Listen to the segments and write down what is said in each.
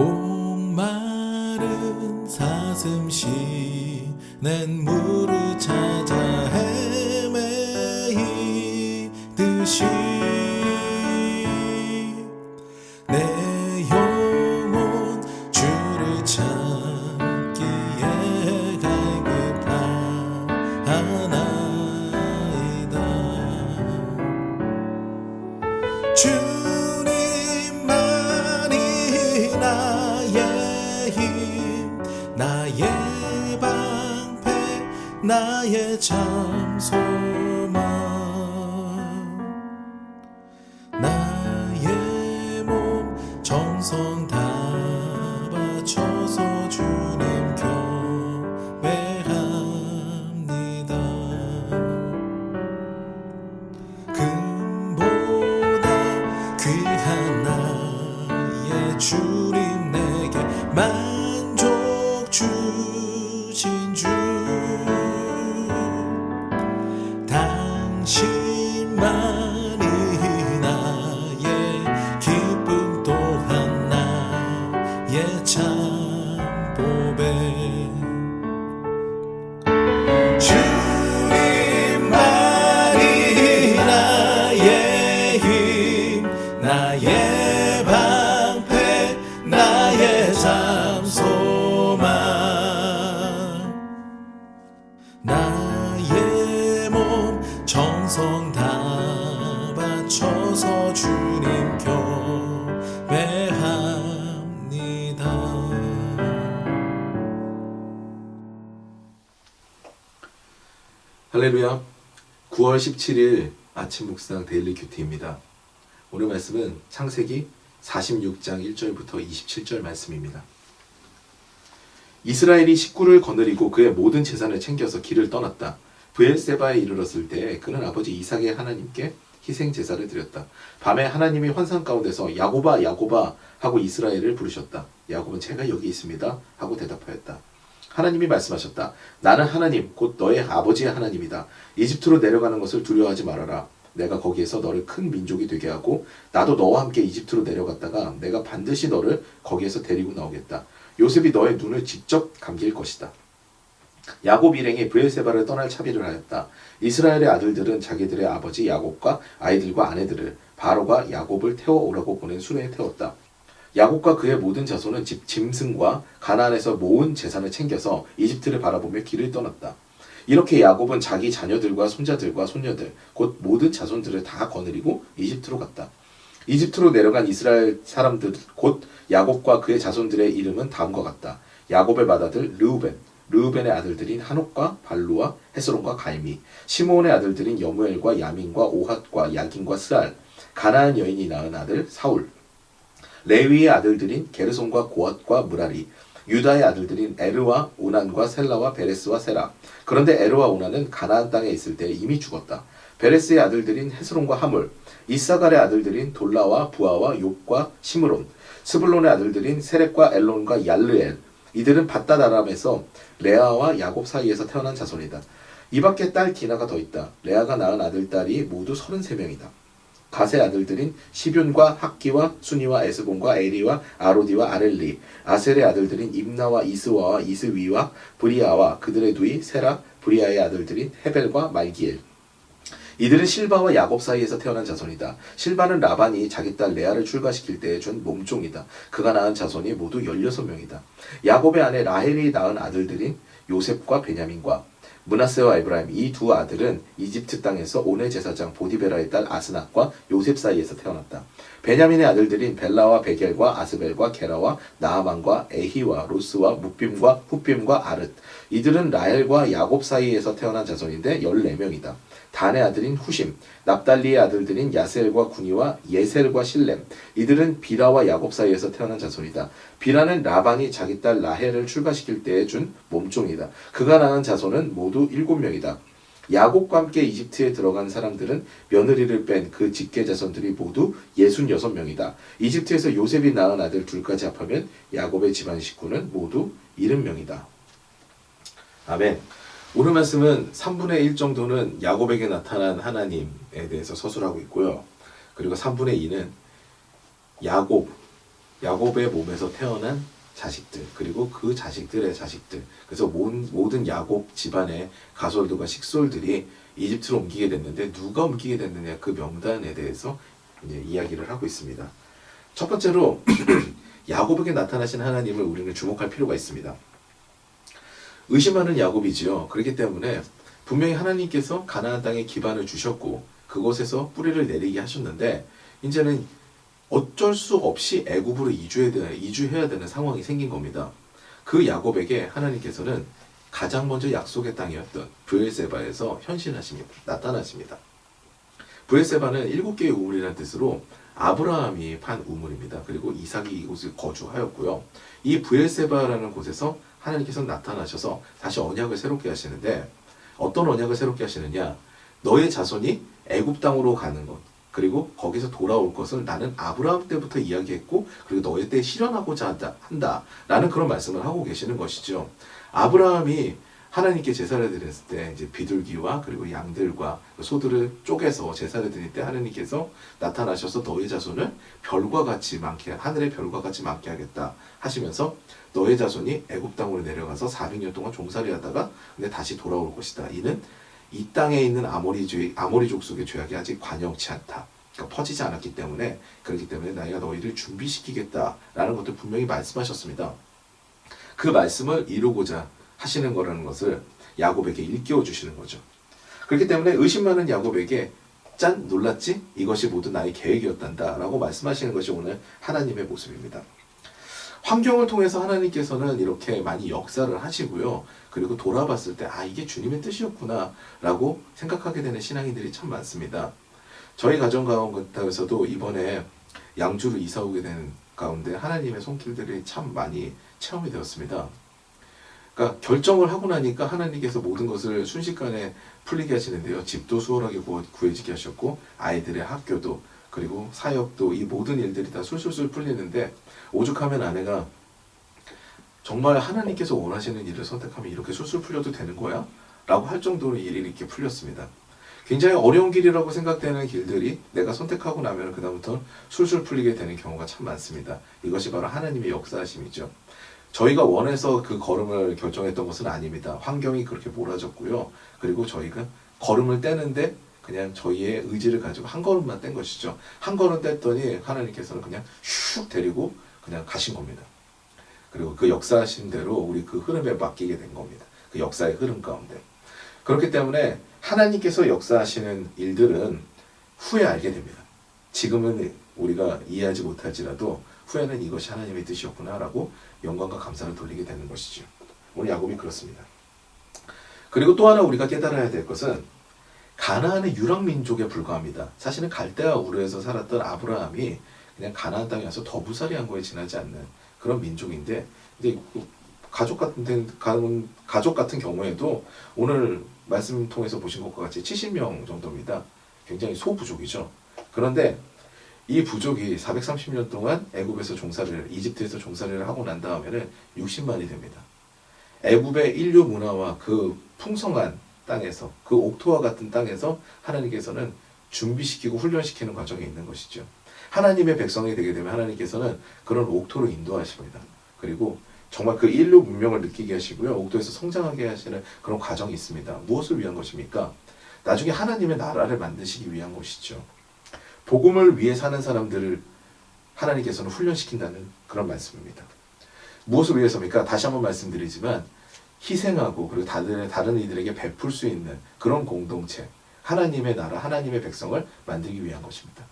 목마른 사슴 쉬는 물을 찾아 헤매이듯이 내 영혼 주를 찾기에 갈급하나이다. 주님만이 나의 힘, 나의 방패, 나의 참 소망. 나의 몸 정성 다 바쳐서 주님 경배합니다. 금보다 귀한 나의 주님, 내게 만족 주신 주, 당신만이 나의 기쁨 또한 나의 참 보배. 주님만이 나의 힘, 나의 방패, 나의 참 소망. 나의 몸 정성 다 바쳐서 주님 경배합니다. 할렐루야. 9월 17일 아침 묵상 데일리 큐티입니다. 오늘 말씀은 창세기 46장 1절부터 27절 말씀입니다. 이스라엘이 식구를 거느리고 그의 모든 재산을 챙겨서 길을 떠났다. 브엘세바에 이르렀을 때 그는 아버지 이삭의 하나님께 희생 제사를 드렸다. 밤에 하나님이 환상 가운데서 야곱아 야곱아 하고 이스라엘을 부르셨다. 야곱은 제가 여기 있습니다 하고 대답하였다. 하나님이 말씀하셨다. 나는 하나님 곧 너의 아버지의 하나님이다. 이집트로 내려가는 것을 두려워하지 말아라. 내가 거기에서 너를 큰 민족이 되게 하고 나도 너와 함께 이집트로 내려갔다가 내가 반드시 너를 거기에서 데리고 나오겠다. 요셉이 너의 눈을 직접 감길 것이다. 야곱 일행이 브엘세바를 떠날 차비를 하였다. 이스라엘의 아들들은 자기들의 아버지 야곱과 아이들과 아내들을 바로가 야곱을 태워오라고 보낸 수레에 태웠다. 야곱과 그의 모든 자손은 짐승과 가나안에서 모은 재산을 챙겨서 이집트를 바라보며 길을 떠났다. 이렇게 야곱은 자기 자녀들과 손자들과 손녀들 곧 모든 자손들을 다 거느리고 이집트로 갔다. 이집트로 내려간 이스라엘 사람들 곧 야곱과 그의 자손들의 이름은 다음과 같다. 야곱의 맏아들 르우벤의 아들들인 한옥과 발루와 헤스론과 갈미, 시므온의 아들들인 여무엘과 야민과 오핫과 야긴과 스알, 가나안 여인이 낳은 아들 사울, 레위의 아들들인 게르손과 고핫과 무라리, 유다의 아들들인 에르와 오난과 셀라와 베레스와 세라. 그런데 에르와 오난은 가나안 땅에 있을 때 이미 죽었다. 베레스의 아들들인 헤스론과 하물, 이사갈의 아들들인 돌라와 부아와 욥과 시므론, 스불론의 아들들인 세렉과 엘론과 얄르엘. 이들은 밧닷 아람에서 레아와 야곱 사이에서 태어난 자손이다. 이 밖에 딸 디나가 더 있다. 레아가 낳은 아들딸이 모두 33명이다. 갓의 아들들인 시뷴과 학기와 수니와 에스본과 에리와 아로디와 아렐리, 아셀의 아들들인 임나와 이스와와 이스위와 브리아와 그들의 누이 세라, 브리아의 아들들인 헤벨과 말기엘. 이들은 실바와 야곱 사이에서 태어난 자손이다. 실바는 라반이 자기 딸 레아를 출가시킬 때에 준 몸종이다. 그가 낳은 자손이 모두 16명이다. 야곱의 아내 라헬이 낳은 아들들인 요셉과 베냐민과 므낫세와 에브라임, 이 두 아들은 이집트 땅에서 오네 제사장 보디베라의 딸 아스낙과 요셉 사이에서 태어났다. 베냐민의 아들들인 벨라와 베겔과 아스벨과 게라와 나아만과 에히와 로스와 묵빔과 훗빔과 아르트. 이들은 라헬과 야곱 사이에서 태어난 자손인데 14명이다. 단의 아들인 후심, 납달리의 아들들인 야셀과 구니와 예셀과 실렘. 이들은 비라와 야곱 사이에서 태어난 자손이다. 비라는 라반이 자기 딸 라헬을 출가시킬 때에 준 몸종이다. 그가 낳은 자손은 모두 7명이다. 야곱과 함께 이집트에 들어간 사람들은 며느리를 뺀 그 직계 자손들이 모두 66명이다. 이집트에서 요셉이 낳은 아들 둘까지 합하면 야곱의 집안 식구는 모두 70명이다. 아멘. 오늘 말씀은 3분의 1 정도는 야곱에게 나타난 하나님에 대해서 서술하고 있고요. 그리고 3분의 2는 야곱, 야곱의 몸에서 태어난 자식들, 그리고 그 자식들의 자식들, 그래서 모든 야곱 집안의 가솔들과 식솔들이 이집트로 옮기게 됐는데 누가 옮기게 됐느냐, 그 명단에 대해서 이제 이야기를 하고 있습니다. 첫 번째로 야곱에게 나타나신 하나님을 우리는 주목할 필요가 있습니다. 의심하는 야곱이지요. 그렇기 때문에 분명히 하나님께서 가나안 땅에 기반을 주셨고 그곳에서 뿌리를 내리게 하셨는데 이제는 어쩔 수 없이 애굽으로 이주해야 되는 상황이 생긴 겁니다. 그 야곱에게 하나님께서는 가장 먼저 약속의 땅이었던 브엘세바에서 나타나십니다. 브엘세바는 7개의 우물이라는 뜻으로 아브라함이 판 우물입니다. 그리고 이삭이 이곳을 거주하였고요. 이 브엘세바라는 곳에서 하나님께서 나타나셔서 다시 언약을 새롭게 하시는데 어떤 언약을 새롭게 하시느냐, 너의 자손이 애굽 땅으로 가는 것, 그리고 거기서 돌아올 것을 나는 아브라함 때부터 이야기했고 그리고 너희 때 실현하고자 한다 라는 그런 말씀을 하고 계시는 것이죠. 아브라함이 하나님께 제사를 드렸을 때 이제 비둘기와 그리고 양들과 소들을 쪼개서 제사를 드릴 때 하나님께서 나타나셔서 너의 자손을 별과 같이 많게, 하늘의 별과 같이 많게 하겠다 하시면서 너의 자손이 애굽 땅으로 내려가서 400년 동안 종살이 하다가 근데 다시 돌아올 것이다. 이는 이 땅에 있는 아모리 족속의 죄악이 아직 관영치 않다. 그러니까 퍼지지 않았기 때문에, 그렇기 때문에 내가 너희를 준비시키겠다라는 것도 분명히 말씀하셨습니다. 그 말씀을 이루고자 하시는 거라는 것을 야곱에게 일깨워 주시는 거죠. 그렇기 때문에 의심 많은 야곱에게 짠, 놀랐지? 이것이 모두 나의 계획이었단다 라고 말씀하시는 것이 오늘 하나님의 모습입니다. 환경을 통해서 하나님께서는 이렇게 많이 역사를 하시고요. 그리고 돌아봤을 때 이게 주님의 뜻이었구나 라고 생각하게 되는 신앙인들이 참 많습니다. 저희 가정 가운데서도 이번에 양주로 이사 오게 된 가운데 하나님의 손길들이 참 많이 체험이 되었습니다. 그러니까 결정을 하고 나니까 하나님께서 모든 것을 순식간에 풀리게 하시는데요. 집도 수월하게 구해지게 하셨고 아이들의 학교도 그리고 사역도, 이 모든 일들이 다 술술술 풀리는데 오죽하면 아내가 정말 하나님께서 원하시는 일을 선택하면 이렇게 술술 풀려도 되는 거야? 라고 할 정도로 일이 이렇게 풀렸습니다. 굉장히 어려운 길이라고 생각되는 길들이 내가 선택하고 나면 그다음부터 술술 풀리게 되는 경우가 참 많습니다. 이것이 바로 하나님의 역사하심이죠. 저희가 원해서 그 걸음을 결정했던 것은 아닙니다. 환경이 그렇게 몰아줬고요. 그리고 저희가 걸음을 떼는데 그냥 저희의 의지를 가지고 한 걸음만 뗀 것이죠. 한 걸음 뗐더니 하나님께서는 그냥 슉 데리고 그냥 가신 겁니다. 그리고 그 역사하신 대로 우리 그 흐름에 맡기게 된 겁니다. 그 역사의 흐름 가운데. 그렇기 때문에 하나님께서 역사하시는 일들은 후에 알게 됩니다. 지금은 우리가 이해하지 못할지라도 후에는 이것이 하나님의 뜻이었구나 라고 영광과 감사를 돌리게 되는 것이죠. 오늘 야곱이 그렇습니다. 그리고 또 하나 우리가 깨달아야 될 것은 가나안의 유랑민족에 불과합니다. 사실은 갈대아 우르에서 살았던 아브라함이 그냥 가나안 땅에 와서 더부살이한 거에 지나지 않는 그런 민족인데, 근데 가족 같은 경우에도 오늘 말씀 통해서 보신 것과 같이 70명 정도입니다. 굉장히 소부족이죠. 그런데 이 부족이 430년 동안 이집트에서 종살이를 하고 난 다음에는 60만이 됩니다. 애굽의 인류 문화와 그 풍성한 땅에서, 그 옥토와 같은 땅에서 하나님께서는 준비시키고 훈련시키는 과정이 있는 것이죠. 하나님의 백성이 되게 되면 하나님께서는 그런 옥토로 인도하십니다. 그리고 정말 그 인류 문명을 느끼게 하시고요. 옥토에서 성장하게 하시는 그런 과정이 있습니다. 무엇을 위한 것입니까? 나중에 하나님의 나라를 만드시기 위한 것이죠. 복음을 위해 사는 사람들을 하나님께서는 훈련시킨다는 그런 말씀입니다. 무엇을 위해서입니까? 다시 한번 말씀드리지만 희생하고 그리고 다른 이들에게 베풀 수 있는 그런 공동체, 하나님의 나라, 하나님의 백성을 만들기 위한 것입니다.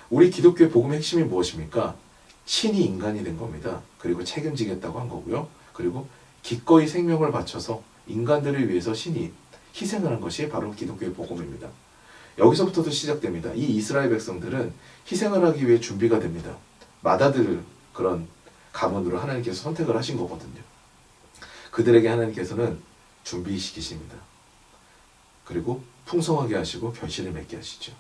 우리 기독교의 복음의 핵심이 무엇입니까? 신이 인간이 된 겁니다. 그리고 책임지겠다고 한 거고요. 그리고 기꺼이 생명을 바쳐서 인간들을 위해서 신이 희생을 한 것이 바로 기독교의 복음입니다. 여기서부터도 시작됩니다. 이 이스라엘 백성들은 희생을 하기 위해 준비가 됩니다. 맏아들 그런 가문으로 하나님께서 선택을 하신 거거든요. 그들에게 하나님께서는 준비시키십니다. 그리고 풍성하게 하시고 결실을 맺게 하시죠.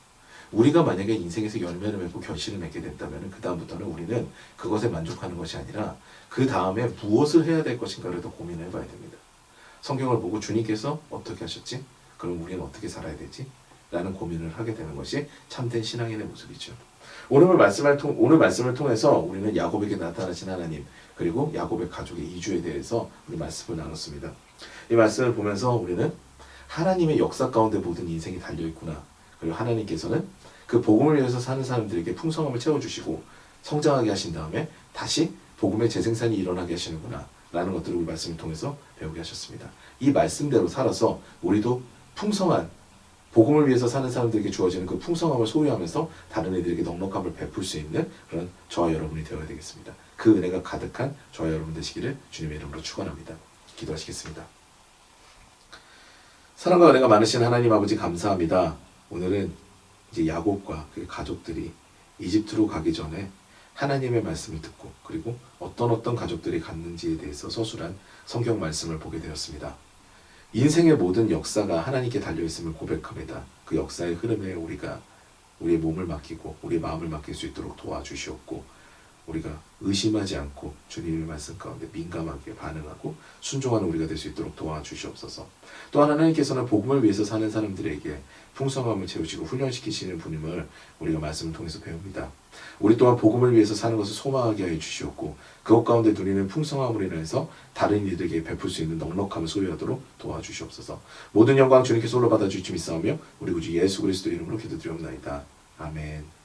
우리가 만약에 인생에서 열매를 맺고 결실을 맺게 됐다면 그 다음부터는 우리는 그것에 만족하는 것이 아니라 그 다음에 무엇을 해야 될 것인가를 더 고민해 봐야 됩니다. 성경을 보고 주님께서 어떻게 하셨지? 그럼 우리는 어떻게 살아야 되지? 라는 고민을 하게 되는 것이 참된 신앙인의 모습이죠. 오늘 말씀을 통해서 우리는 야곱에게 나타나신 하나님 그리고 야곱의 가족의 이주에 대해서 우리 말씀을 나눴습니다. 이 말씀을 보면서 우리는 하나님의 역사 가운데 모든 인생이 달려있구나. 그리고 하나님께서는 그 복음을 위해서 사는 사람들에게 풍성함을 채워주시고 성장하게 하신 다음에 다시 복음의 재생산이 일어나게 하시는구나 라는 것들을 우리 말씀을 통해서 배우게 하셨습니다. 이 말씀대로 살아서 우리도 풍성한 복음을 위해서 사는 사람들에게 주어지는 그 풍성함을 소유하면서 다른 이들에게 넉넉함을 베풀 수 있는 그런 저와 여러분이 되어야 되겠습니다. 그 은혜가 가득한 저와 여러분 되시기를 주님의 이름으로 축원합니다. 기도하시겠습니다. 사랑과 은혜가 많으신 하나님 아버지 감사합니다. 오늘은 이제 야곱과 그 가족들이 이집트로 가기 전에 하나님의 말씀을 듣고 그리고 어떤 가족들이 갔는지에 대해서 서술한 성경 말씀을 보게 되었습니다. 인생의 모든 역사가 하나님께 달려있음을 고백합니다. 그 역사의 흐름에 우리가 우리의 몸을 맡기고 우리의 마음을 맡길 수 있도록 도와주시옵고 우리가 의심하지 않고 주님의 말씀 가운데 민감하게 반응하고 순종하는 우리가 될 수 있도록 도와주시옵소서. 또한 하나님께서는 복음을 위해서 사는 사람들에게 풍성함을 채우시고 훈련시키시는 분임을 우리가 말씀을 통해서 배웁니다. 우리 또한 복음을 위해서 사는 것을 소망하게 하여 주시옵고 그것 가운데 누리는 풍성함으로 인해서 다른 이들에게 베풀 수 있는 넉넉함을 소유하도록 도와주시옵소서. 모든 영광 주님께 솔로 받아주시기 믿사오며 우리 구주 예수 그리스도 이름으로 기도드리옵나이다. 아멘.